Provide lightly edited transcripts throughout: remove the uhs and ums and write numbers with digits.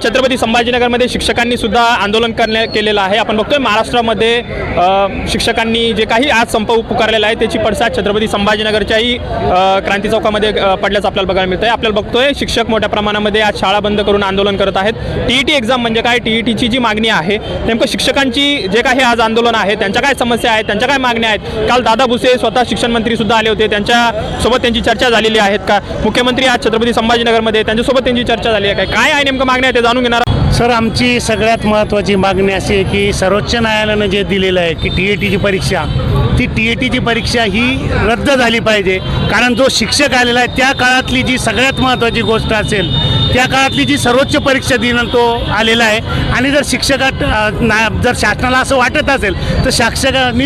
छत्रपती संभाजीनगरमध्ये शिक्षकांनी सुद्धा आंदोलन केलेलं आहे। आपण बघतोय महाराष्ट्रामध्ये शिक्षकांनी जे काही आज संप पुकारलेला आहे त्याची पडसाद छत्रपती संभाजीनगरच्याही क्रांती चौकामध्ये पडल्याचं आपल्याला बघायला मिळतंय। आपल्याला बघतोय शिक्षक मोठ्या प्रमाणामध्ये आज शाळा बंद करून आंदोलन करत आहेत। टीईटी एक्झाम म्हणजे काय, टीईटीची जी मागणी आहे नेमकं शिक्षकांची जे काही आज आंदोलन आहे त्यांच्या काय समस्या आहेत, त्यांच्या काय मागण्या आहेत। काल दादा भुसे स्वतः शिक्षण मंत्री सुद्धा आले होते, त्यांच्यासोबत त्यांची चर्चा झालेली आहे का? मुख्यमंत्री आज छत्रपती संभाजीनगरमध्ये त्यांच्यासोबत त्यांची चर्चा झाली आहे काय आहे नेमकं मागण्या ते जाणून घेणार। सर, आमची सगळ्यात महत्त्वाची मागणी अशी आहे की सर्वोच्च न्यायालयानं जे दिलेलं आहे की टीईटीची परीक्षा, ती टीईटीची परीक्षा ही रद्द झाली पाहिजे। कारण जो शिक्षक आलेला आहे त्या काळातली जी सगळ्यात महत्त्वाची गोष्ट असेल, त्या काळातली जी सर्वोच्च परीक्षा देणं तो आलेला आहे। आणि जर जर शासनाला असं वाटत असेल तर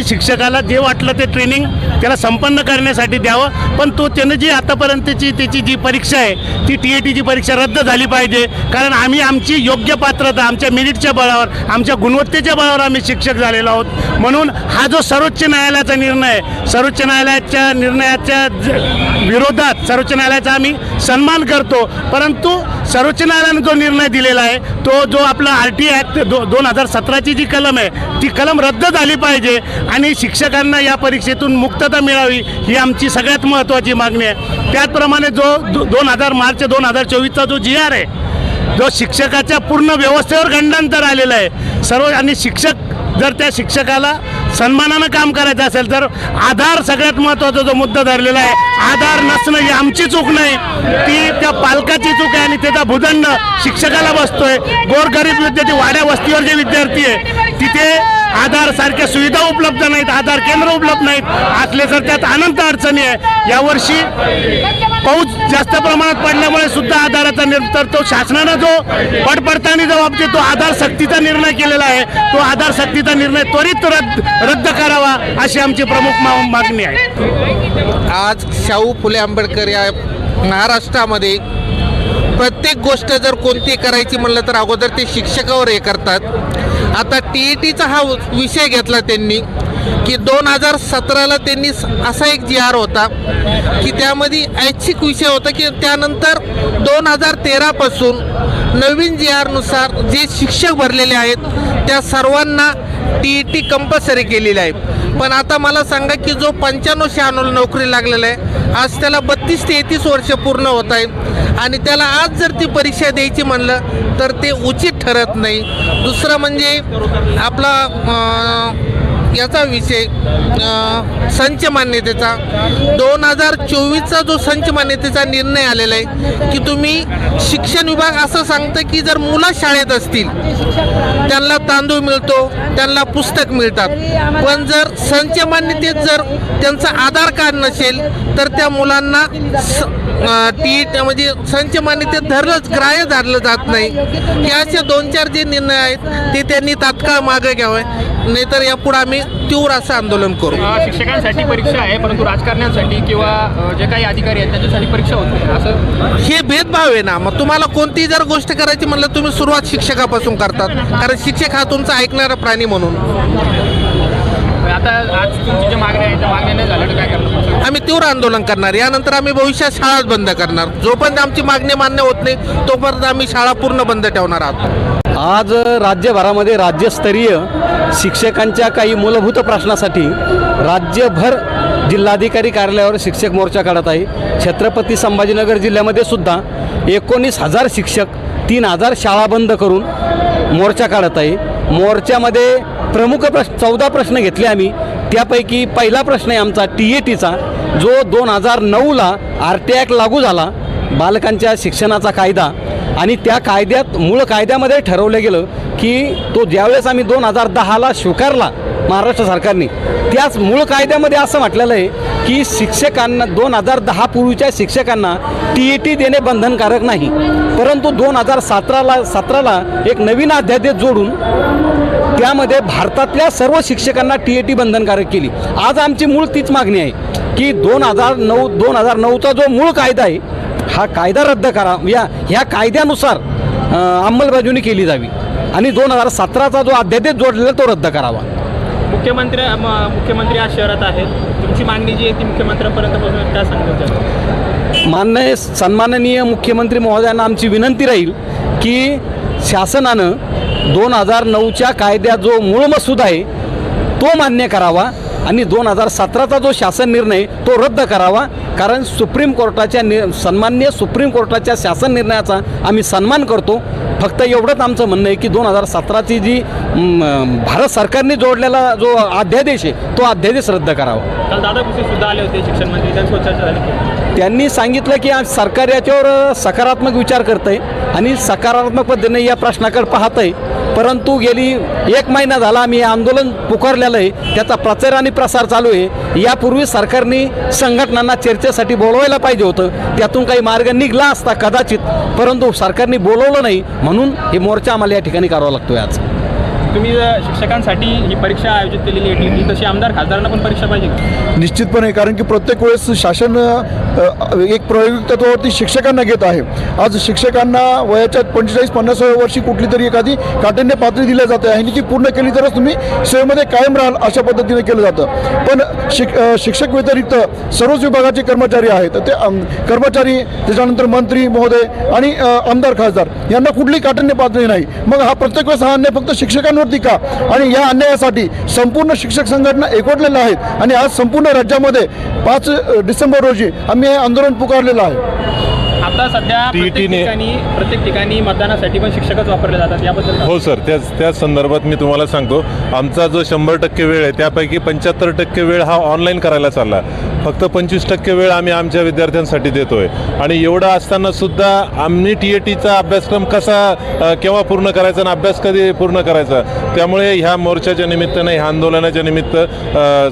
शिक्षकाला जे वाटलं ते ट्रेनिंग त्याला संपन्न करण्यासाठी द्यावं, पण त्यानं जी आतापर्यंतची त्याची जी परीक्षा आहे ती टीईटीची परीक्षा रद्द झाली पाहिजे। कारण आम्ही आमची योग्य पात्रता, आमच्या मेरिटच्या बळावर, आमच्या गुणवत्तेच्या बळावर आम्ही शिक्षक झालेलो आहोत। म्हणून हा जो सर्वोच्च न्यायालयाचा निर्णय आहे, सर्वोच्च न्यायालयाच्या निर्णयाच्या विरोधात सर्वोच्च न्यायालयाचा आम्ही सन्मान करतो, परंतु सर्वोच्च न्यायालयाने जो निर्णय दिलेला आहे तो जो आपला RT ॲक्ट 2017ची जी कलम आहे ती कलम रद्द झाली पाहिजे आणि शिक्षकांना या परीक्षेतून मुक्तता मिळावी ही आमची सगळ्यात महत्त्वाची मागणी आहे। त्याचप्रमाणे जो मार्च 2024चा जो GR आहे, जो शिक्षकाच्या पूर्ण व्यवस्थेवर खंडांतर आलेलं आहे सर्व, आणि शिक्षक जर त्या शिक्षकाला सन्मानानं काम करायचं असेल तर आधार सगळ्यात महत्त्वाचा जो मुद्दा धरलेला आहे, आधार नसणं ही आमची चूक नाही, ती त्या पालकाची चूक आहे आणि त्याचा भुदंड शिक्षकाला बसतोय। गोरगरीब विद्यार्थी, वाड्या वस्तीवर जे विद्यार्थी आहे तिथे आधार सारख्या सुविधा उपलब्ध नाहीत, आधार केंद्र उपलब्ध नाहीत असले तर त्यात अनंत अडचणी आहे। यावर्षी पाऊस जास्त प्रमाणात पडल्यामुळे सुद्धा आधाराचा तर तो शासनानं जो पडताळणी जबाब तो आधार सक्तीचा निर्णय केलेला आहे, तो आधार सक्तीचा निर्णय त्वरित रद्द करावा अशी आमची प्रमुख मागणी आहे। आज शाहू फुले आंबेडकर या महाराष्ट्रामध्ये प्रत्येक गोष्ट जर कोणती करायची म्हणलं तर अगोदर ते शिक्षकावर हे करतात। आता टीईटीचा हा विषय घेतला त्यांनी की 2017ला त्यांनी असा एक GR होता की त्यामध्ये ऐच्छिक विषय होता की त्यानंतर 2013 पासून नवीन GR नुसार जे शिक्षक भरलेले आहेत त्या सर्वांना टीईटी कंपल्सरी केलेली आहे। पण आता मला सांगा की जो 95-96 नोकरी लागलेला आहे आज त्याला 32 ते 33 वर्ष पूर्ण होत आहे आणि त्याला आज जर ती परीक्षा द्यायची म्हणलं तर ते उचित ठरत नाही। दुसरं म्हणजे आपला याचा विषय संच मान्यतेचा 2024चा जो संच मान्यतेचा निर्णय आलेला आहे की तुम्ही शिक्षण विभाग असं सांगतं की जर मुलं शाळेत असतील त्यांना तांदूळ मिळतो, त्यांना पुस्तक मिळतात, पण जर संच मान्यतेत जर त्यांचा आधार कार्ड नसेल तर त्या मुलांना म्हणजे संच मान्यतेत ग्राह्य धरलं जात नाही। हे असे 2-4 जे निर्णय आहेत ते त्यांनी तात्काळ मागे घ्यावे, नाहीतर यापुढे आम्ही तीव्र असं आंदोलन करू। शिक्षकांसाठी परीक्षा आहे परंतु राजकारण्यांसाठी किंवा जे काही अधिकारी आहेत त्यांच्यासाठी परीक्षा होत नाही असं हे भेदभाव आहे ना। मग तुम्हाला कोणतीही जर गोष्ट करायची म्हणलं तुम्ही सुरुवात शिक्षकापासून करतात, कारण शिक्षक हा तुमचा ऐकणारा प्राणी म्हणून। आता आज तुमची जी मागणी आहे त्या मागण्या नाही झाल्या तर काय करणार? आम्ही तीव्र आंदोलन करणार। यानंतर आम्ही भविष्यात शाळाच बंद करणार। जोपर्यंत आमची मागणी मान्य होत नाही तोपर्यंत आम्ही शाळा पूर्ण बंद ठेवणार आहोत। आज राज्यभरामध्ये राज्यस्तरीय शिक्षकांच्या काही मूलभूत प्रश्नासाठी राज्यभर जिल्हाधिकारी कार्यालयावर शिक्षक मोर्चा काढत आहे। छत्रपती संभाजीनगर जिल्ह्यामध्ये सुद्धा 19,000 शिक्षक 3,000 शाळा बंद करून मोर्चा काढत आहे। मोर्चामध्ये प्रमुख 14 प्रश्न घेतले आम्ही, त्यापैकी पहिला प्रश्न आहे आमचा टीईटीचा, जो 2009ला RT ॲक्ट लागू झाला, बालकांच्या शिक्षणाचा कायदा, आणि त्या कायद्यात मूळ कायद्यामध्ये ठरवलं गेलं की तो ज्यावेळेस आम्ही 2010ला स्वीकारला महाराष्ट्र सरकारने, त्याच मूळ कायद्यामध्ये असं म्हटलेलं आहे की शिक्षकांना 2010 पूर्वीच्या शिक्षकांना टीईटी देणे बंधनकारक नाही, परंतु 2017ला एक नवीन अध्यादेश जोडून त्यामध्ये भारतातल्या सर्व शिक्षकांना टीईटी बंधनकारक केली। आज आमची मूळ तीच मागणी आहे की 2009चा जो मूळ कायदा आहे हा कायदा रद्द करा, ह्या कायद्यानुसार अंमलबजावणी केली जावी आणि 2017चा जो अध्यादेश जोडलेला तो रद्द करावा। मुख्यमंत्री आज शहरात आहेत, तुमची मागणी जी आहे ती मुख्यमंत्र्यांपर्यंत पोहोचवण्यात काय सांगण्यात? सन्माननीय मुख्यमंत्री महोदयांना आमची विनंती राहील की शासनानं 2009च्या कायद्यात जो मूळ मसूदा आहे तो मान्य करावा आणि 2017चा जो शासन निर्णय तो रद्द करावा. कारण सुप्रीम कोर्टाच्या सन्माननीय सुप्रीम कोर्टाच्या शासन निर्णयाचा आम्ही सन्मान करतो. फक्त एवढंच आमचं म्हणणं आहे की 2017ची जी भारत सरकारने जोडलेला जो अध्यादेश आहे तो अध्यादेश रद्द करावा. काल दादा भुसे सुद्धा आले होते शिक्षण मंत्री, त्यांच्यासोबत चर्चा झाली. त्यांनी सांगितलं की आज सरकार याच्यावर सकारात्मक विचार करतं आहे आणि सकारात्मक पद्धतीने या प्रश्नाकडे पाहत आहे. परंतु गेली 1 महिना झाला आम्ही हे आंदोलन पुकारलेलं आहे, त्याचा प्रचार आणि प्रसार चालू आहे. यापूर्वी सरकारने संघटनांना चर्चेसाठी बोलवायला पाहिजे होतं, त्यातून काही मार्ग निघला असता कदाचित, परंतु सरकारने बोलवलं नाही म्हणून हे मोर्चा आम्हाला या ठिकाणी करावा लागतोय. आज तुम्ही शिक्षकांसाठी ही परीक्षा आयोजित केलेली आहे, टी तशी आमदार खासदारांना पण परीक्षा पाहिजे का? निश्चितपणे, कारण की प्रत्येक वेळेस शासन एक प्रायोगिक तत्वावरती शिक्षकांना घेत आहे. आज शिक्षकांना वयाच्या 45-50व्या वर्षी कुठली तरी एखादी काठिण्य पातळी दिल्या जाते आणि ती पूर्ण केली तरच तुम्ही सेवेमध्ये कायम राहाल अशा पद्धतीने केलं जातं. पण शिक्षक व्यतिरिक्त सर्वच विभागाचे कर्मचारी आहेत, ते कर्मचारी त्याच्यानंतर मंत्री महोदय आणि आमदार खासदार यांना कुठली काठिण्य पातळी नाही. मग हा प्रत्येक वेळेस हा अन्याय फक्त शिक्षकांवरती का? आणि या अन्यायासाठी संपूर्ण शिक्षक संघटना एकवटलेल्या आहेत आणि आज संपूर्ण राज्यामध्ये 5 डिसेंबर रोजी आम्ही हे आंदोलन पुकारलेलं आहे. आता सध्या प्रत्येक ठिकाणी मतदानासाठी पण शिक्षकच वापरले जातात, याबद्दल हो सर, त्याच संदर्भात मी तुम्हाला सांगतो, आमचा जो 100% वेळ आहे त्यापैकी 75% वेळ हा ऑनलाईन करायला चालला. फक्त 25% वेळ आम्ही आमच्या विद्यार्थ्यांसाठी देतोय. आणि एवढं असताना सुद्धा आम्ही TATचा अभ्यासक्रम कसा केव्हा पूर्ण करायचा आणि अभ्यास कधी पूर्ण करायचा. त्यामुळे ह्या मोर्चाच्या निमित्तानं, ह्या आंदोलनाच्या निमित्त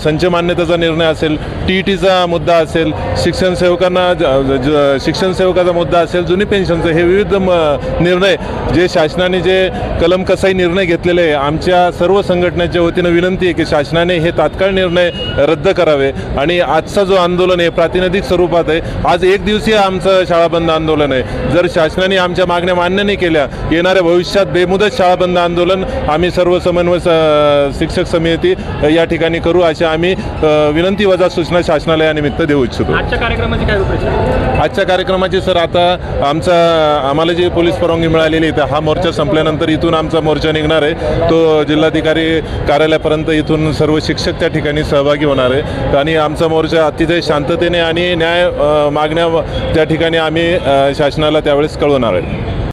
संच मान्यतेचा निर्णय असेल, TATचा मुद्दा असेल, शिक्षण सेवकाचा मुद्दा असेल, जुनी पेन्शनचं, हे विविध निर्णय जे शासनाने जे कलम कसाई निर्णय घेतलेले आहे, आमच्या सर्व संघटनेच्या वतीनं विनंती आहे की शासनाने हे तात्काळ निर्णय रद्द करावे. आणि आजचा जो आंदोलन आहे प्रातिनिधिक स्वरूपात आहे. आज 1 दिवसीय आमचं शाळाबंद आंदोलन आहे. जर शासनाने आमच्या मागण्या मान्य नाही केल्या, येणाऱ्या भविष्यात बेमुदत शाळाबंद आंदोलन आम्ही सर्व समन्वय शिक्षक समिती या ठिकाणी करू, अशा आम्ही विनंती वजा सूचना शासनाला या निमित्त देऊ इच्छितो. आजच्या कार्यक्रमाची काय रूपरेषा? आजच्या कार्यक्रमाची सर, आता आम्हाला जी पोलीस परवानगी मिळालेली आहे, हा मोर्चा संपल्यानंतर इथून आमचा मोर्चा निघणार आहे. तो जिल्हाधिकारी कार्यालयापर्यंत इथून सर्व शिक्षक त्या ठिकाणी सहभागी होणार आहे. आणि आमचा मोर्चा अतिशय शांततेने आणि न्याय मागण्या त्या ठिकाणी आम्ही शासनाला त्यावेळेस कळवणार आहे.